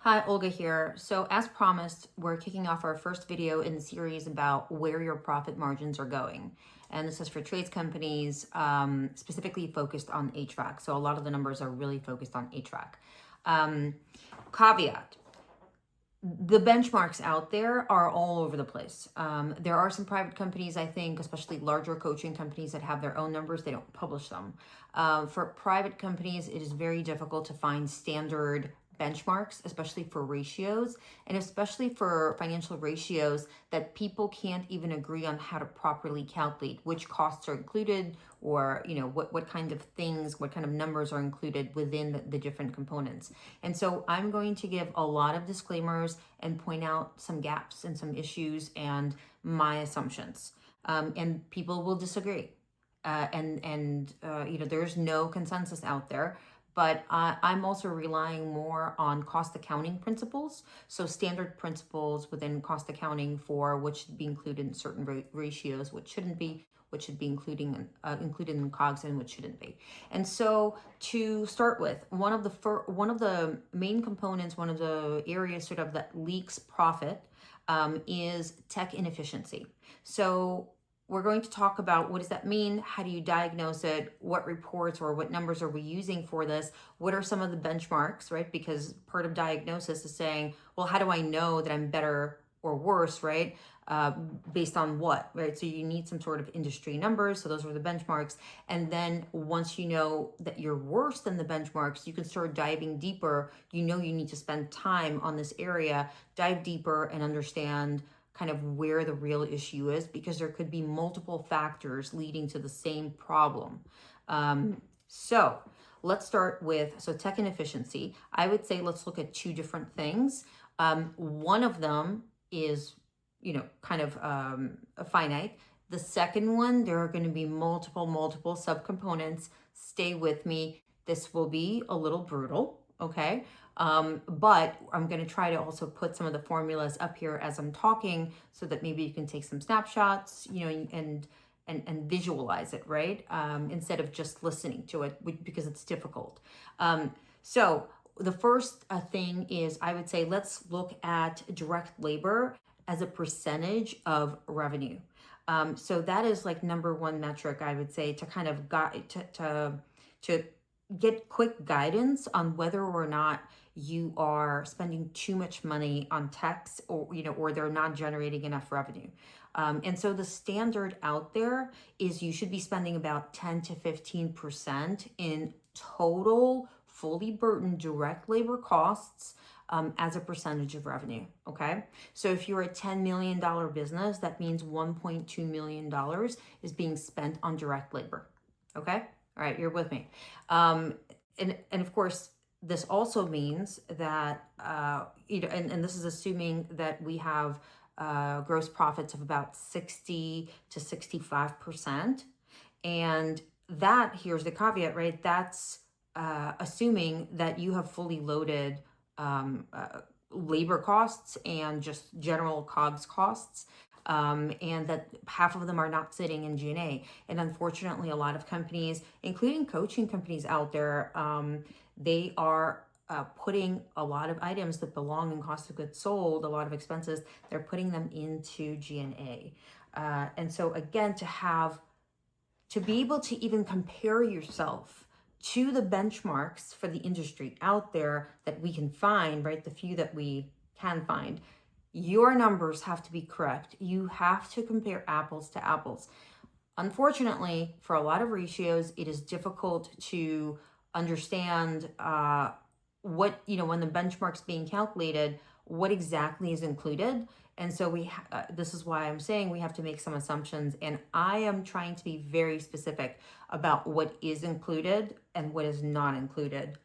Hi, Olga here. So as promised, we're kicking off our first video in the series about where your profit margins are going. And this is for trades companies, specifically focused on HVAC. So a lot of the numbers are really focused on HVAC. Caveat, the benchmarks out there are all over the place. There are some private companies, I think, especially larger coaching companies that have their own numbers. They don't publish them. For private companies, it is very difficult to find standard benchmarks, especially for ratios, and especially for financial ratios that people can't even agree on how to properly calculate which costs are included, or what kind of things, what kind of numbers are included within the different components. And so I'm going to give a lot of disclaimers and point out some gaps and some issues and my assumptions. And people will disagree. There's no consensus out there, but I'm also relying more on cost accounting principles. So standard principles within cost accounting for what should be included in certain ratios, what shouldn't be, what should be included in COGS, and what shouldn't be. And so to start with, one of the main components, one of the areas sort of that leaks profit is tech inefficiency. So we're going to talk about what does that mean? How do you diagnose it? What reports or what numbers are we using for this? What are some of the benchmarks, right? Because part of diagnosis is saying, well, how do I know that I'm better or worse, right? Based on what, right? So you need some sort of industry numbers. So those are the benchmarks. And then once you know that you're worse than the benchmarks, you can start diving deeper. You know you need to spend time on this area, dive deeper and understand kind of where the real issue is, because there could be multiple factors leading to the same problem. So let's start with, tech inefficiency. I would say let's look at two different things. One of them is, kind of finite. The second one, there are going to be multiple subcomponents. Stay with me. This will be a little brutal, okay? But I'm going to try to also put some of the formulas up here as I'm talking so that maybe you can take some snapshots, and visualize it, right? Instead of just listening to it, because it's difficult. So the first thing is, I would say, let's look at direct labor as a percentage of revenue. So that is like number one metric, I would say, to kind of to get quick guidance on whether or not you are spending too much money on techs, or they're not generating enough revenue. And so the standard out there is you should be spending about 10 to 15% in total fully burdened direct labor costs as a percentage of revenue, okay? So if you're a $10 million business, that means $1.2 million is being spent on direct labor, okay? All right, you're with me. And of course, this also means that, and this is assuming that we have gross profits of about 60 to 65%. And that, here's the caveat, right? That's assuming that you have fully loaded labor costs and just general COGS costs, and that half of them are not sitting in G&A. And unfortunately, a lot of companies, including coaching companies out there, they are putting a lot of items that belong in cost of goods sold, a lot of expenses, they're putting them into G&A. And so again, to be able to even compare yourself to the benchmarks for the industry out there that we can find, right? The few that we can find, your numbers have to be correct. You have to compare apples to apples. Unfortunately, for a lot of ratios, it is difficult to understand what, when the benchmark's being calculated, what exactly is included. And so this is why I'm saying we have to make some assumptions. And I am trying to be very specific about what is included and what is not included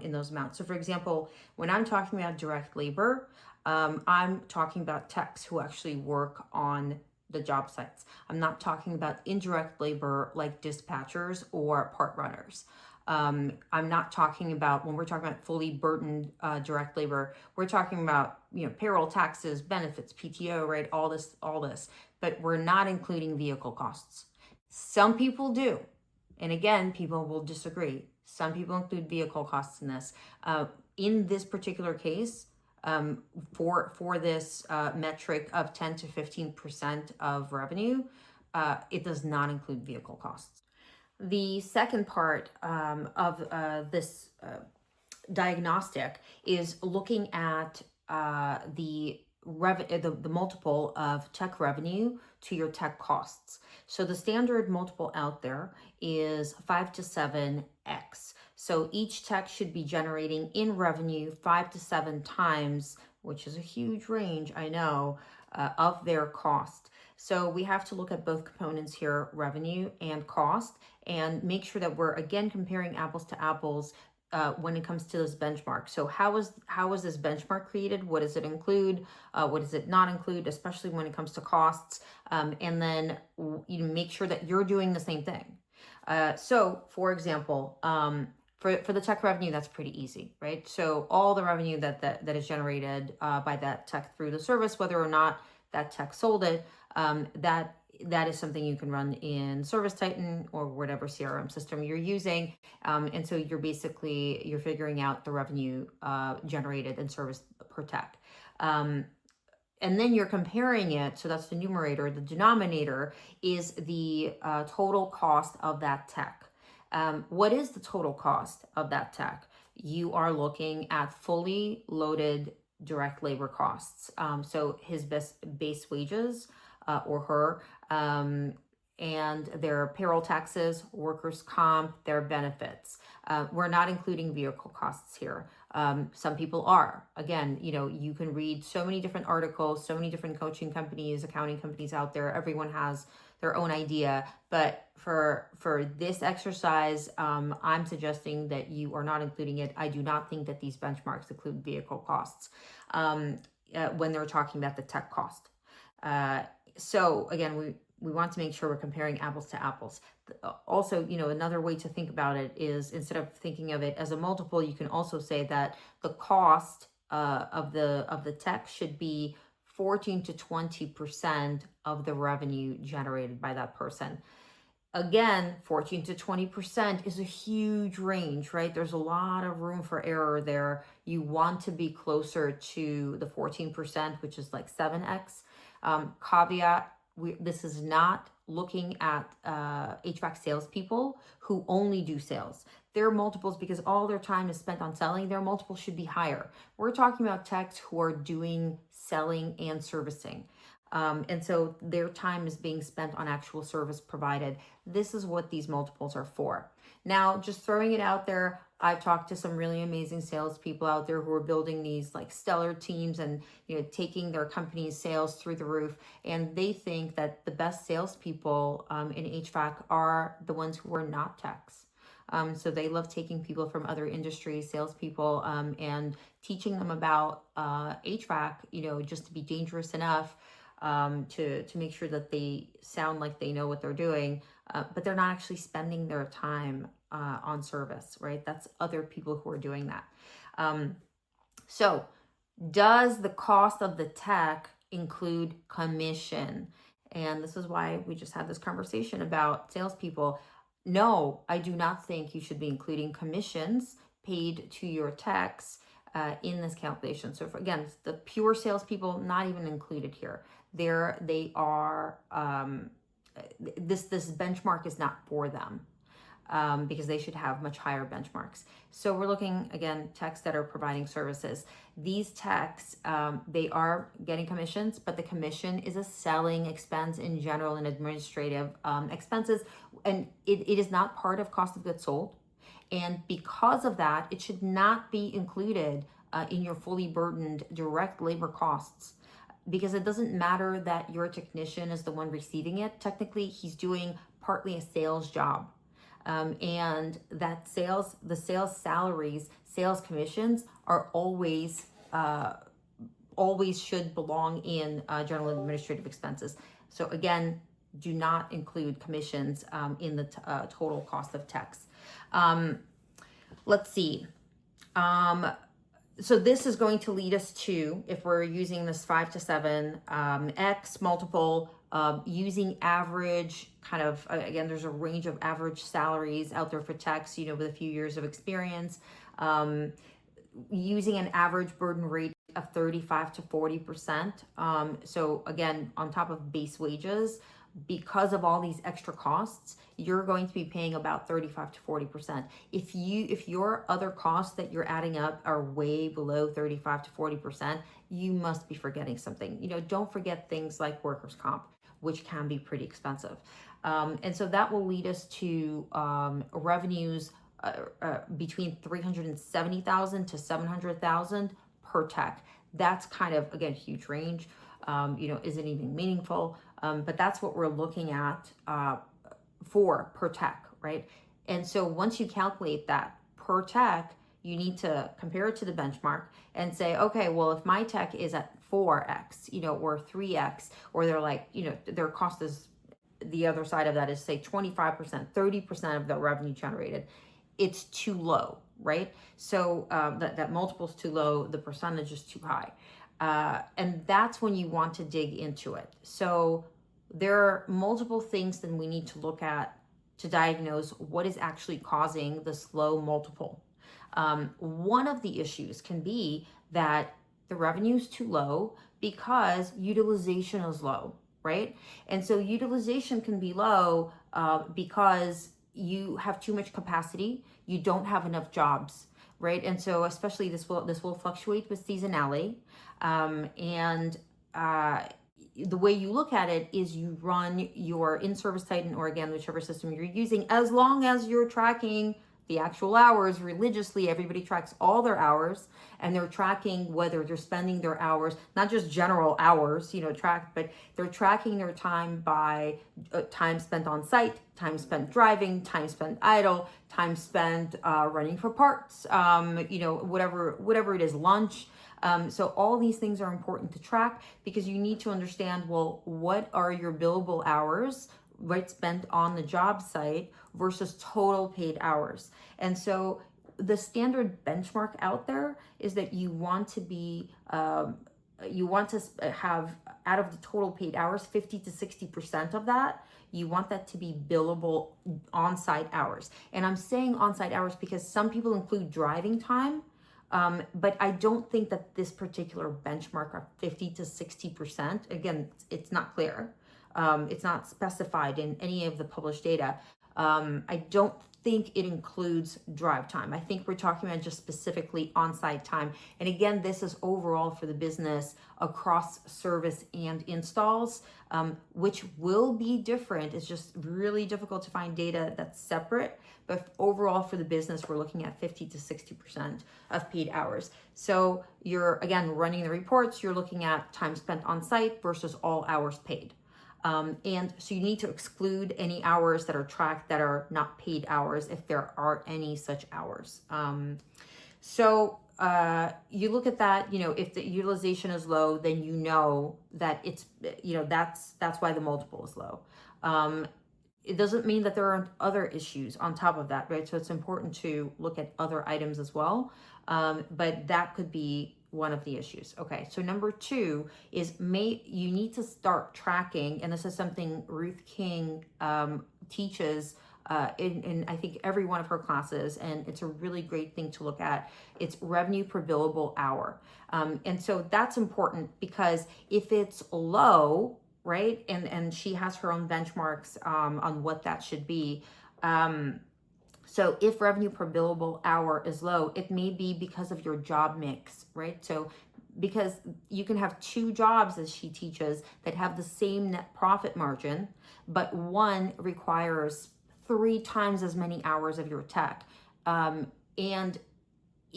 in those amounts. So for example, when I'm talking about direct labor, I'm talking about techs who actually work on the job sites. I'm not talking about indirect labor like dispatchers or part runners. I'm not talking about, when we're talking about fully burdened direct labor, we're talking about, payroll, taxes, benefits, PTO, right? All this, but we're not including vehicle costs. Some people do. And again, people will disagree. Some people include vehicle costs in this. In this particular case, for this metric of 10 to 15% of revenue, it does not include vehicle costs. The second part of this diagnostic is looking at the multiple of tech revenue to your tech costs. So the standard multiple out there is 5 to 7x. So each tech should be generating in revenue 5 to 7 times, which is a huge range, I know, of their cost. So we have to look at both components here, revenue and cost, and make sure that we're again comparing apples to apples when it comes to this benchmark. So how is this benchmark created? What does it include? What does it not include, especially when it comes to costs? And then you make sure that you're doing the same thing. So for example, for the tech revenue, that's pretty easy, right? So all the revenue that is generated by that tech through the service, whether or not that tech sold it, that is something you can run in Service Titan or whatever CRM system you're using. And so you're figuring out the revenue generated in service per tech. And then you're comparing it, so that's the numerator. The denominator is the total cost of that tech. What is the total cost of that tech? You are looking at fully loaded direct labor costs. So his base wages or her, and their payroll taxes, workers' comp, their benefits. We're not including vehicle costs here. Some people are. Again, you can read so many different articles, so many different coaching companies, accounting companies out there. Everyone has their own idea. But for this exercise, I'm suggesting that you are not including it. I do not think that these benchmarks include vehicle costs when they're talking about the tech cost. So again, we want to make sure we're comparing apples to apples. Also, another way to think about it is, instead of thinking of it as a multiple, you can also say that the cost of the tech should be 14 to 20% of the revenue generated by that person. Again, 14 to 20% is a huge range, right? There's a lot of room for error there. You want to be closer to the 14%, which is like 7x. Caveat, this is not looking at HVAC salespeople who only do sales. Their multiples, because all their time is spent on selling, their multiples should be higher. We're talking about techs who are doing selling and servicing. And so their time is being spent on actual service provided. This is what these multiples are for. Now, just throwing it out there, I've talked to some really amazing salespeople out there who are building these like stellar teams and taking their company's sales through the roof. And they think that the best salespeople in HVAC are the ones who are not techs. So they love taking people from other industries, salespeople, and teaching them about HVAC, just to be dangerous enough to make sure that they sound like they know what they're doing, but they're not actually spending their time on service, right? That's other people who are doing that. So does the cost of the tech include commission? And this is why we just had this conversation about salespeople. No, I do not think you should be including commissions paid to your techs in this calculation. So again, the pure salespeople, not even included here. They are, this benchmark is not for them because they should have much higher benchmarks. So we're looking, again, techs that are providing services. These techs, they are getting commissions, but the commission is a selling expense in general and administrative expenses, and it is not part of cost of goods sold. And because of that, it should not be included in your fully burdened direct labor costs, because it doesn't matter that your technician is the one receiving it. Technically, he's doing partly a sales job. And that the sales salaries, sales commissions are always should belong in general administrative expenses. So again, do not include commissions in the total cost of techs. Let's see. So this is going to lead us to, if we're using this 5 to 7 X multiple, using average kind of, again, there's a range of average salaries out there for techs, with a few years of experience, using an average burden rate of 35 to 40%. So again, on top of base wages, because of all these extra costs, you're going to be paying about 35 to 40%. If your other costs that you're adding up are way below 35 to 40%, you must be forgetting something. Don't forget things like workers' comp, which can be pretty expensive. And so that will lead us to revenues between 370,000 to 700,000 per tech. That's kind of, again, huge range. Isn't even meaningful, but that's what we're looking at for per tech, right? And so once you calculate that per tech, you need to compare it to the benchmark and say, okay, well, if my tech is at 4x, or 3x, or they're like, their cost is, the other side of that is, say, 25%, 30% of the revenue generated, it's too low, right? So that multiple is too low, the percentage is too high. And that's when you want to dig into it. So there are multiple things that we need to look at to diagnose what is actually causing this low multiple. One of the issues can be that the revenue is too low because utilization is low, right? And so utilization can be low because you have too much capacity, you don't have enough jobs, right? And so especially this will fluctuate with seasonality. The way you look at it is you run your in-service Titan, or again, whichever system you're using, as long as you're tracking the actual hours religiously. Everybody tracks all their hours, and they're tracking whether they're spending their hours, not just general hours, but they're tracking their time by time spent on site, time spent driving, time spent idle, time spent running for parts, whatever it is, lunch. So all these things are important to track, because you need to understand, well, what are your billable hours, right, spent on the job site versus total paid hours. And so the standard benchmark out there is that you want to have, out of the total paid hours, 50 to 60% of that, you want that to be billable on-site hours. And I'm saying on-site hours because some people include driving time, but I don't think that this particular benchmark of 50 to 60%, again, it's not clear. It's not specified in any of the published data. I don't think it includes drive time. I think we're talking about just specifically on-site time. And again, this is overall for the business across service and installs, which will be different. It's just really difficult to find data that's separate. But overall for the business, we're looking at 50 to 60% of paid hours. So you're, again, running the reports, you're looking at time spent on site versus all hours paid. And so you need to exclude any hours that are tracked that are not paid hours, if there are any such hours. You look at that, if the utilization is low, then that it's, that's why the multiple is low. It doesn't mean that there aren't other issues on top of that, right? So it's important to look at other items as well. But that could be one of the issues. Okay, so number two is you need to start tracking, and this is something Ruth King teaches in I think every one of her classes, and it's a really great thing to look at. It's revenue per billable hour. And so that's important, because if it's low, right, and she has her own benchmarks on what that should be. So if revenue per billable hour is low, it may be because of your job mix, right? So because you can have two jobs, as she teaches, that have the same net profit margin, but one requires 3 times as many hours of your tech. And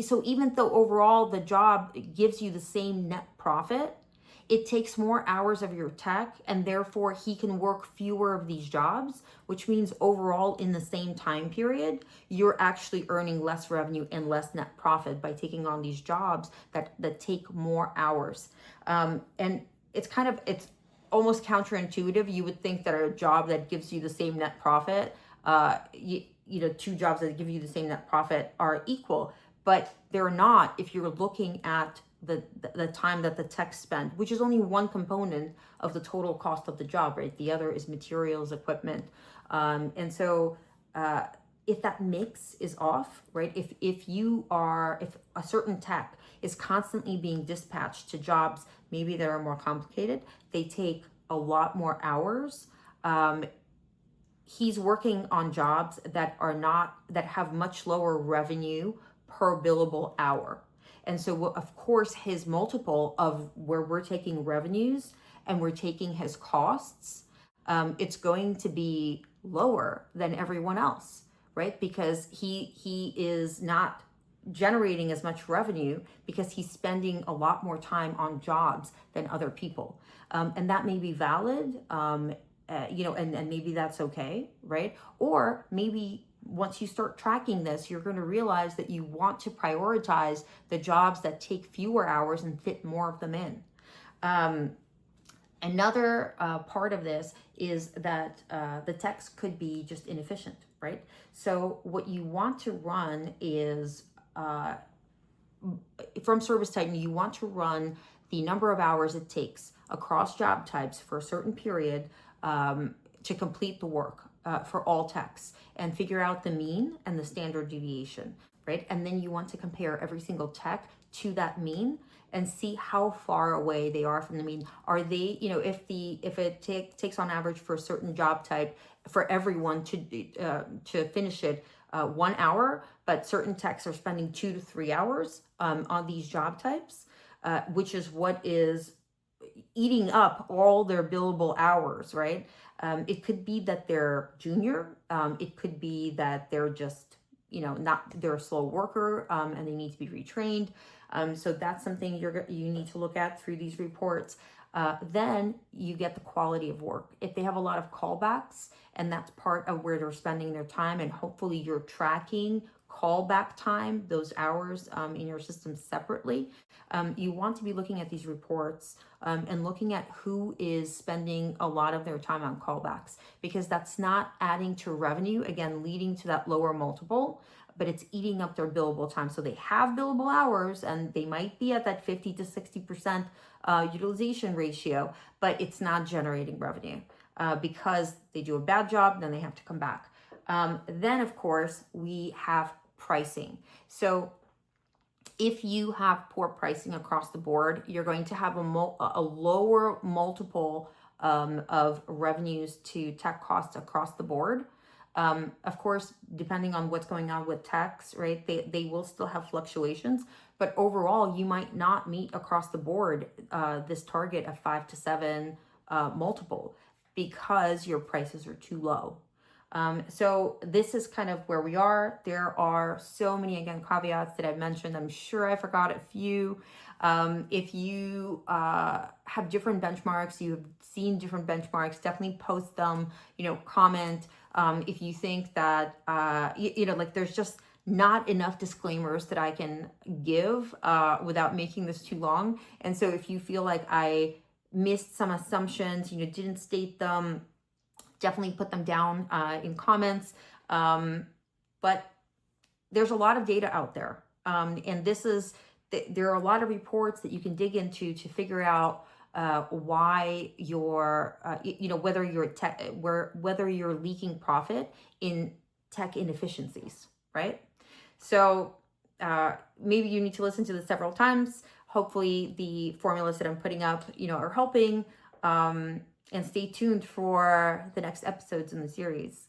so even though overall the job gives you the same net profit, it takes more hours of your tech, and therefore he can work fewer of these jobs, which means overall in the same time period, you're actually earning less revenue and less net profit by taking on these jobs that take more hours. And it's almost counterintuitive. You would think that a job that gives you the same net profit, two jobs that give you the same net profit are equal, but they're not if you're looking at the time that the tech spent, which is only one component of the total cost of the job, right? The other is materials, equipment. And so if that mix is off, right? If a certain tech is constantly being dispatched to jobs maybe that are more complicated, they take a lot more hours. He's working on jobs that have much lower revenue per billable hour. And so, of course, his multiple of where we're taking revenues and we're taking his costs, it's going to be lower than everyone else, right? Because he is not generating as much revenue because he's spending a lot more time on jobs than other people. And that may be valid, and maybe that's okay, right? Or maybe once you start tracking this, you're going to realize that you want to prioritize the jobs that take fewer hours and fit more of them in. Another part of this is that the text could be just inefficient, right? So what you want to run is from Service Titan, you want to run the number of hours it takes across job types for a certain period to complete the work for all techs, and figure out the mean and the standard deviation, right? And then you want to compare every single tech to that mean and see how far away they are from the mean. Are they, if it takes on average for a certain job type for everyone to finish it 1 hour, but certain techs are spending 2 to 3 hours on these job types, which is what is eating up all their billable hours, right? It could be that they're junior. It could be that they're just, they're a slow worker and they need to be retrained. So that's something you need to look at through these reports. Then you get the quality of work. If they have a lot of callbacks, and that's part of where they're spending their time, and hopefully you're tracking callback time, those hours in your system separately. You want to be looking at these reports and looking at who is spending a lot of their time on callbacks, because that's not adding to revenue, again, leading to that lower multiple, but it's eating up their billable time. So they have billable hours and they might be at that 50 to 60% utilization ratio, but it's not generating revenue because they do a bad job, then they have to come back. Then, of course, we have pricing. So if you have poor pricing across the board, you're going to have a lower multiple of revenues to tech costs across the board. Of course, depending on what's going on with techs, right, they will still have fluctuations, but overall, you might not meet across the board this target of 5 to 7 multiple because your prices are too low. So this is kind of where we are. There are so many, again, caveats that I've mentioned. I'm sure I forgot a few. If you have different benchmarks, you've seen different benchmarks, definitely post them, comment. If you think that, there's just not enough disclaimers that I can give without making this too long. And so if you feel like I missed some assumptions, didn't state them, definitely put them down in comments. But there's a lot of data out there. And there are a lot of reports that you can dig into to figure out why you're, whether you're leaking profit in tech inefficiencies, right? So maybe you need to listen to this several times. Hopefully the formulas that I'm putting up, are helping. And stay tuned for the next episodes in the series.